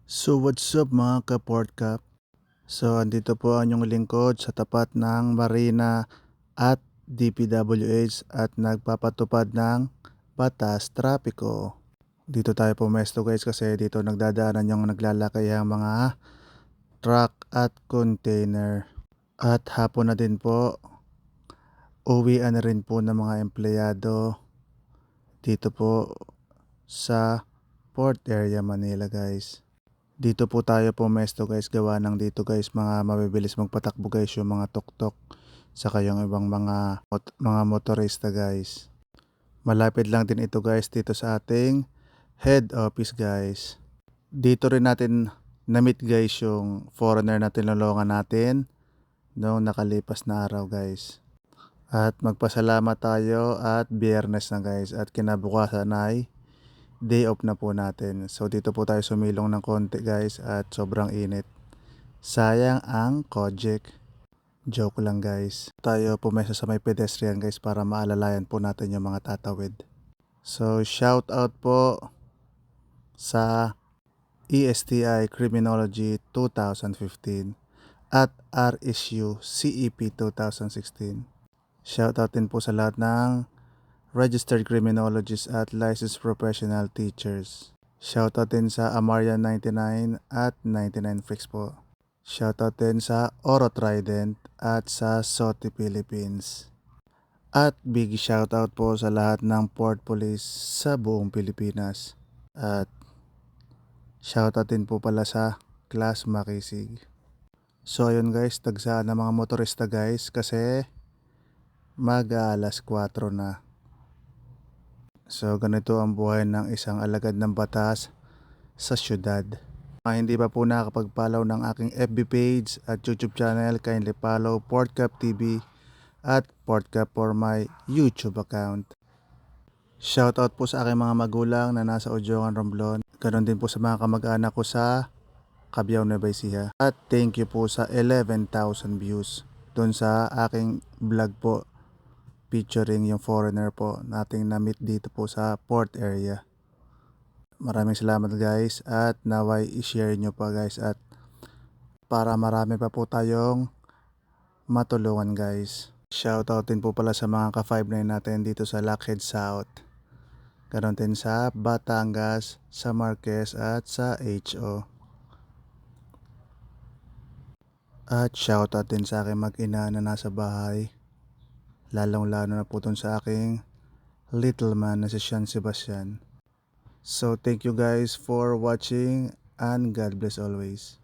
So what's up mga ka-Port Cap? So andito po ang inyong lingkod sa tapat ng Marina at DPWH at nagpapatupad ng batas trapiko. Dito tayo pumesto guys kasi dito nagdadaanan yung naglalakay ang mga truck at container. At hapon na din po, uwian na rin po ng mga empleyado dito po sa Port Area Manila guys. Dito po tayo pumesto guys, gawa ng dito guys mga mabibilis magpatakbo guys yung mga tuktok saka yung ibang mga motorista guys. Malapit lang din ito guys dito sa ating head office guys. Dito rin natin na-meet guys yung foreigner na tinulungan natin noong nakalipas na araw guys. At magpasalamat tayo at biyernes na guys at kinabukasan ay day off na po natin. So dito po tayo sumilong ng konti guys at sobrang init. Sayang ang Kojek. Joke lang guys. Tayo pumesa sa may pedestrian guys para maalalayan po natin yung mga tatawid. So shout out po sa ESTI Criminology 2015 at RSU CEP 2016. Shout out din po sa lahat ng registered criminologists at licensed professional teachers. Shoutout din sa Amaria 99 at 99 Freaks po. Shoutout din sa Oro Trident at sa SOTI Philippines. At big shoutout po sa lahat ng Port Police sa buong Pilipinas. At shoutout din po pala sa Class Makisig. So ayun guys, tagsaan ng mga motorista guys kasi mag-aalas 4 na. So ganito ang buhay ng isang alagad ng batas sa syudad. Hindi pa po nakakapag-follow ng aking FB page at YouTube channel, kindly follow Portcap TV at Portcap for my YouTube account. Shoutout po sa aking mga magulang na nasa Ojongan, Romblon. Ganon din po sa mga kamag-anak ko sa Cabiao, Nueva Ecija. At thank you po sa 11,000 views doon sa aking vlog po featuring yung foreigner po nating na-meet dito po sa port area. Maraming salamat guys at naway i-share nyo pa guys at para marami pa po tayong matulungan guys. Shoutout din po pala sa mga ka-59 natin dito sa Lockheed South. Ganon din sa Batangas, sa Marquez at sa HO. At shoutout din sa aking mag-ina na nasa bahay. Lalong-lalo na po dun sa aking little man na si Sean Sebastian. So thank you guys for watching and God bless always.